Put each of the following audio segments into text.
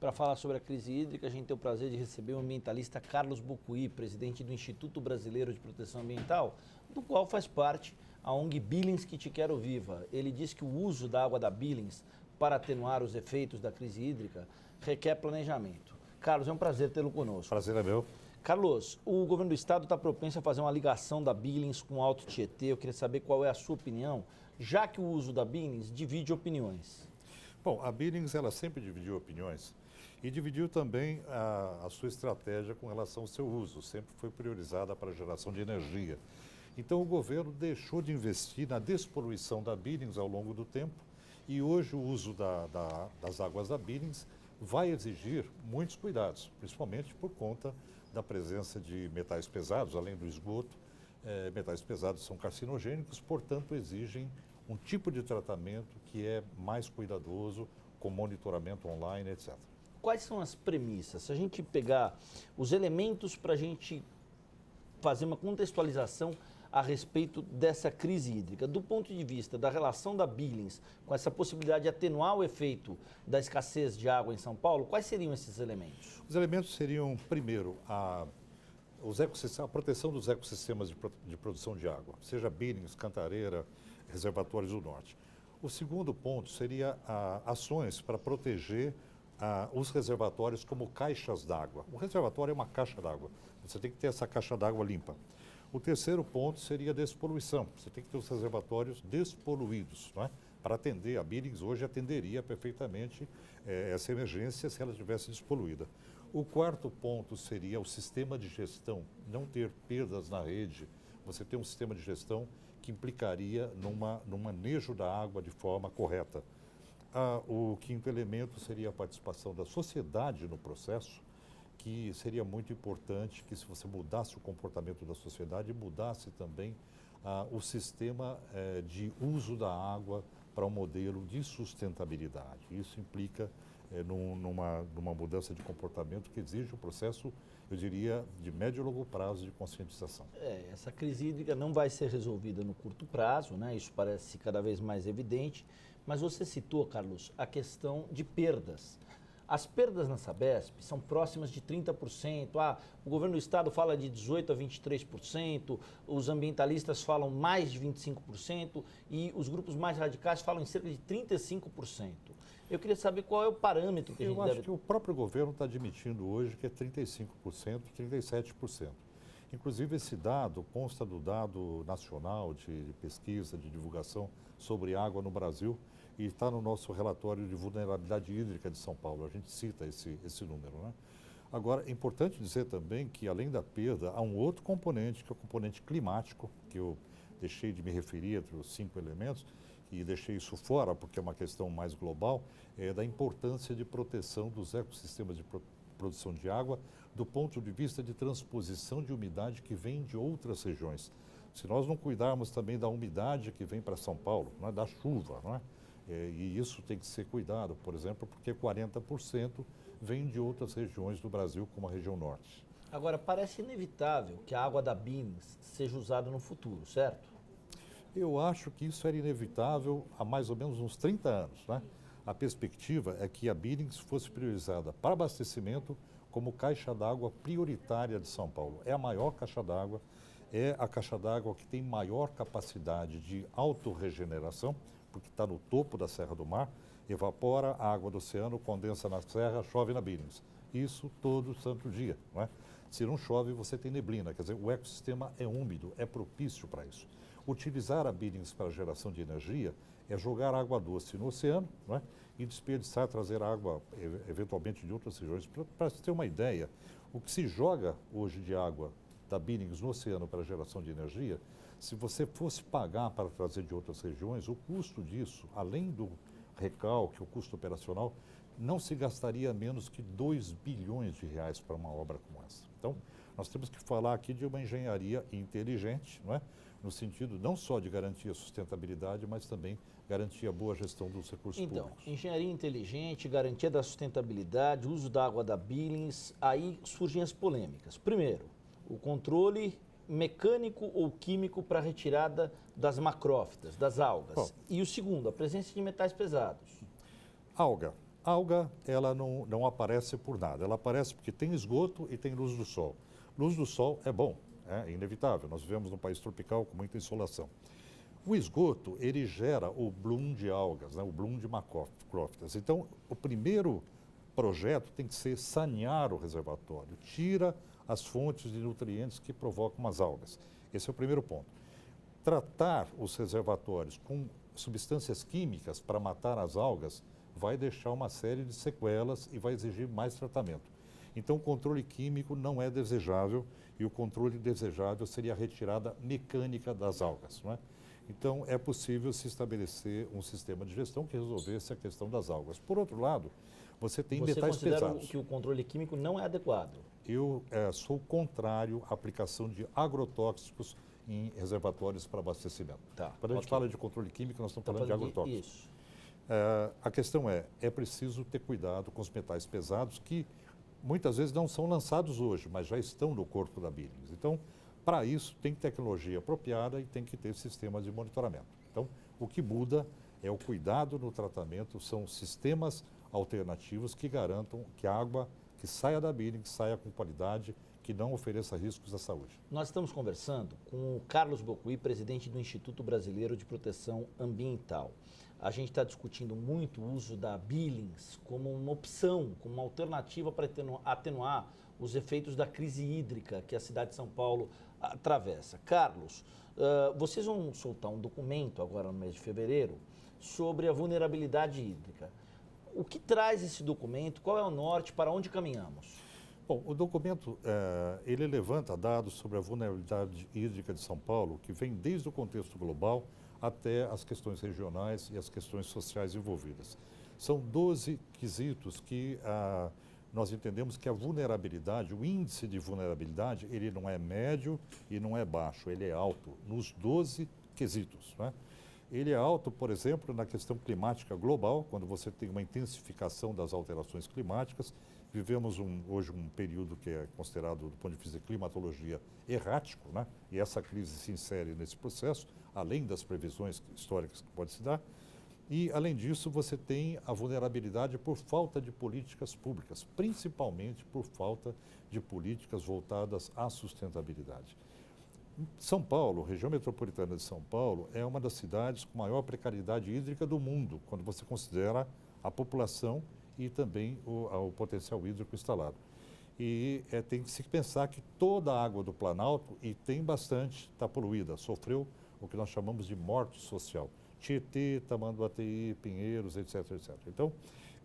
Para falar sobre a crise hídrica, a gente tem o prazer de receber o ambientalista Carlos Bucuí, presidente do Instituto Brasileiro de Proteção Ambiental, do qual faz parte a ONG Billings Que Te Quero Viva. Ele diz que o uso da água da Billings para atenuar os efeitos da crise hídrica requer planejamento. Carlos, é um prazer tê-lo conosco. Prazer é meu. Carlos, o governo do estado está propenso a fazer uma ligação da Billings com o Alto Tietê. Eu queria saber qual é a sua opinião, já que o uso da Billings divide opiniões. Bom, a Billings ela sempre dividiu opiniões e dividiu também a sua estratégia com relação ao seu uso. Sempre foi priorizada para a geração de energia. Então o governo deixou de investir na despoluição da Billings ao longo do tempo e hoje o uso das águas da Billings vai exigir muitos cuidados, principalmente por conta da presença de metais pesados, além do esgoto. Metais pesados são carcinogênicos, portanto exigem um tipo de tratamento que é mais cuidadoso, com monitoramento online, etc. Quais são as premissas? Se a gente pegar os elementos para a gente fazer uma contextualização a respeito dessa crise hídrica, do ponto de vista da relação da Billings com essa possibilidade de atenuar o efeito da escassez de água em São Paulo, quais seriam esses elementos? Os elementos seriam, primeiro, a proteção dos ecossistemas de produção de água, seja Billings, Cantareira, reservatórios do norte. O segundo ponto seria ações para proteger os reservatórios como caixas d'água. O reservatório é uma caixa d'água, você tem que ter essa caixa d'água limpa. O terceiro ponto seria a despoluição. Você tem que ter os reservatórios despoluídos, não é? Para atender. A Billings hoje atenderia perfeitamente essa emergência se ela estivesse despoluída. O quarto ponto seria o sistema de gestão, não ter perdas na rede. Você ter um sistema de gestão que implicaria num manejo da água de forma correta. O quinto elemento seria a participação da sociedade no processo, que seria muito importante que se você mudasse o comportamento da sociedade, mudasse também o sistema de uso da água para um modelo de sustentabilidade. Isso implica numa mudança de comportamento que exige um processo, eu diria, de médio e longo prazo de conscientização. Essa crise hídrica não vai ser resolvida no curto prazo, né? Isso parece cada vez mais evidente, mas você citou, Carlos, a questão de perdas. As perdas na Sabesp são próximas de 30%. O governo do estado fala de 18% a 23%, os ambientalistas falam mais de 25% e os grupos mais radicais falam em cerca de 35%. Eu queria saber qual é o parâmetro que a gente deve... Eu acho que o próprio governo está admitindo hoje que é 35%, 37%. Inclusive, esse dado consta do dado nacional de pesquisa, de divulgação sobre água no Brasil, e está no nosso relatório de vulnerabilidade hídrica de São Paulo. A gente cita esse número, né? Agora, é importante dizer também que, além da perda, há um outro componente, que é o componente climático, que eu deixei de me referir entre os 5 elementos, e deixei isso fora porque é uma questão mais global, da importância de proteção dos ecossistemas de produção de água, do ponto de vista de transposição de umidade que vem de outras regiões. Se nós não cuidarmos também da umidade que vem para São Paulo, não é? Da chuva, não é? E isso tem que ser cuidado, por exemplo, porque 40% vem de outras regiões do Brasil, como a região norte. Agora, parece inevitável que a água da Billings seja usada no futuro, certo? Eu acho que isso era inevitável há mais ou menos uns 30 anos, né? A perspectiva é que a Billings fosse priorizada para abastecimento como caixa d'água prioritária de São Paulo. É a maior caixa d'água, é a caixa d'água que tem maior capacidade de autorregeneração, porque está no topo da Serra do Mar, evapora a água do oceano, condensa na serra, chove na Billings. Isso todo santo dia, não é? Se não chove, você tem neblina, quer dizer, o ecossistema é úmido, é propício para isso. Utilizar a Billings para geração de energia é jogar água doce no oceano, não é? E desperdiçar, trazer água, eventualmente, de outras regiões. Para se ter uma ideia, o que se joga hoje de água da Billings no oceano para geração de energia, se você fosse pagar para trazer de outras regiões, o custo disso, além do recalque, o custo operacional, não se gastaria menos que 2 bilhões de reais para uma obra como essa. Então, nós temos que falar aqui de uma engenharia inteligente, não é? No sentido não só de garantir a sustentabilidade, mas também garantir a boa gestão dos recursos públicos. Então, engenharia inteligente, garantia da sustentabilidade, uso da água da Billings, aí surgem as polêmicas. Primeiro, o controle mecânico ou químico para retirada das macrófitas, das algas. Bom, e o segundo, a presença de metais pesados. Alga. Alga, ela não aparece por nada. Ela aparece porque tem esgoto e tem luz do sol. Luz do sol é bom, é inevitável. Nós vivemos num país tropical com muita insolação. O esgoto, ele gera o bloom de algas, né? O bloom de macrófitas. Então, o primeiro projeto tem que ser sanear o reservatório. Tira as fontes de nutrientes que provocam as algas. Esse é o primeiro ponto. Tratar os reservatórios com substâncias químicas para matar as algas vai deixar uma série de sequelas e vai exigir mais tratamento. Então, o controle químico não é desejável e o controle desejável seria a retirada mecânica das algas, não é? Então, é possível se estabelecer um sistema de gestão que resolvesse a questão das algas. Por outro lado, você tem metais pesados. Você considera que o controle químico não é adequado? Eu sou contrário à aplicação de agrotóxicos em reservatórios para abastecimento. Tá, Quando a gente fala de controle químico, nós estamos falando de agrotóxicos. Isso. A questão é preciso ter cuidado com os metais pesados que muitas vezes não são lançados hoje, mas já estão no corpo da Billings. Então, para isso, tem tecnologia apropriada e tem que ter sistemas de monitoramento. Então, o que muda é o cuidado no tratamento, são sistemas alternativos que garantam que a água que saia da Billings saia com qualidade, que não ofereça riscos à saúde. Nós estamos conversando com o Carlos Bocuí, presidente do Instituto Brasileiro de Proteção Ambiental. A gente está discutindo muito o uso da Billings como uma opção, como uma alternativa para atenuar os efeitos da crise hídrica que a cidade de São Paulo atravessa. Carlos, vocês vão soltar um documento agora no mês de fevereiro sobre a vulnerabilidade hídrica. O que traz esse documento? Qual é o norte? Para onde caminhamos? Bom, o documento, ele levanta dados sobre a vulnerabilidade hídrica de São Paulo, que vem desde o contexto global até as questões regionais e as questões sociais envolvidas. São 12 quesitos que nós entendemos que a vulnerabilidade, o índice de vulnerabilidade, ele não é médio e não é baixo, ele é alto nos 12 quesitos, né? Ele é alto, por exemplo, na questão climática global, quando você tem uma intensificação das alterações climáticas. Vivemos hoje um período que é considerado, do ponto de vista de climatologia, errático, né? E essa crise se insere nesse processo, além das previsões históricas que pode se dar. E, além disso, você tem a vulnerabilidade por falta de políticas públicas, principalmente por falta de políticas voltadas à sustentabilidade. São Paulo, região metropolitana de São Paulo, é uma das cidades com maior precariedade hídrica do mundo, quando você considera a população e também o potencial hídrico instalado. E tem que se pensar que toda a água do Planalto, e tem bastante, está poluída, sofreu o que nós chamamos de morte social. Tietê, Tamanduateí, Pinheiros, etc, etc. Então,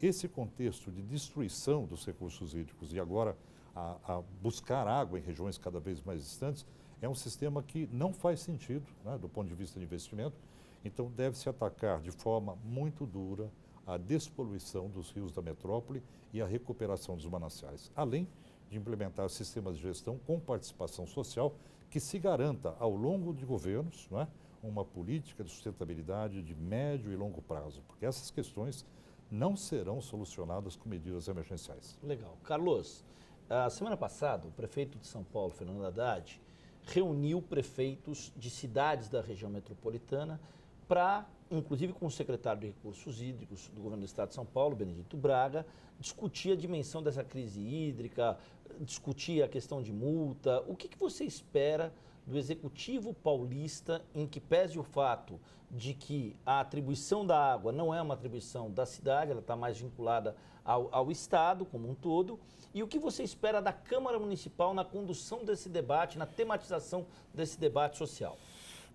esse contexto de destruição dos recursos hídricos e agora a buscar água em regiões cada vez mais distantes, é um sistema que não faz sentido, né, do ponto de vista de investimento. Então, deve-se atacar de forma muito dura a despoluição dos rios da metrópole e a recuperação dos mananciais, além de implementar sistemas de gestão com participação social que se garanta ao longo de governos, não é, uma política de sustentabilidade de médio e longo prazo, porque essas questões não serão solucionadas com medidas emergenciais. Legal. Carlos, a semana passada, o prefeito de São Paulo, Fernando Haddad, reuniu prefeitos de cidades da região metropolitana para, inclusive com o secretário de Recursos Hídricos do governo do estado de São Paulo, Benedito Braga, discutir a dimensão dessa crise hídrica, discutir a questão de multa. O que você espera do executivo paulista, em que pese o fato de que a atribuição da água não é uma atribuição da cidade, ela está mais vinculada ao estado como um todo, e o que você espera da Câmara Municipal na condução desse debate, na tematização desse debate social?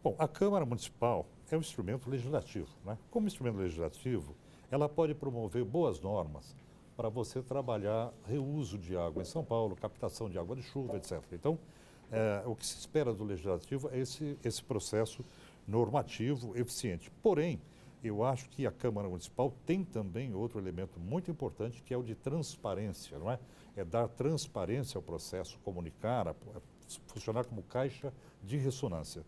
Bom, a Câmara Municipal é um instrumento legislativo, né? Como instrumento legislativo, ela pode promover boas normas para você trabalhar reuso de água em São Paulo, captação de água de chuva, etc. Então, o que se espera do legislativo é esse processo normativo eficiente. Porém, eu acho que a Câmara Municipal tem também outro elemento muito importante, que é o de transparência, não é? É dar transparência ao processo, comunicar, funcionar como caixa de ressonância.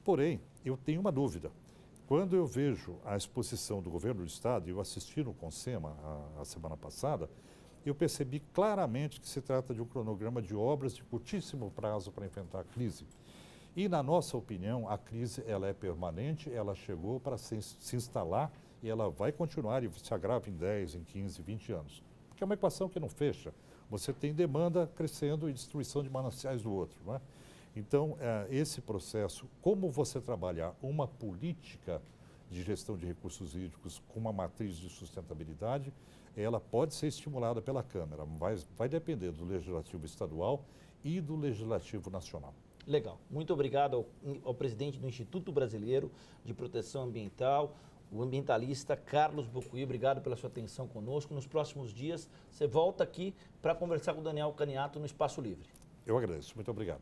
Porém, eu tenho uma dúvida. Quando eu vejo a exposição do governo do estado, e eu assisti no Consema a semana passada, eu percebi claramente que se trata de um cronograma de obras de curtíssimo prazo para enfrentar a crise. E, na nossa opinião, a crise ela é permanente, ela chegou para se instalar e ela vai continuar e se agrava em 10, em 15, 20 anos. Porque é uma equação que não fecha. Você tem demanda crescendo e destruição de mananciais do outro, não é? Então, esse processo, como você trabalhar uma política de gestão de recursos hídricos com uma matriz de sustentabilidade, ela pode ser estimulada pela Câmara, mas vai depender do Legislativo Estadual e do Legislativo Nacional. Legal. Muito obrigado ao presidente do Instituto Brasileiro de Proteção Ambiental, o ambientalista Carlos Bocuí. Obrigado pela sua atenção conosco. Nos próximos dias, você volta aqui para conversar com o Daniel Caniato no Espaço Livre. Eu agradeço. Muito obrigado.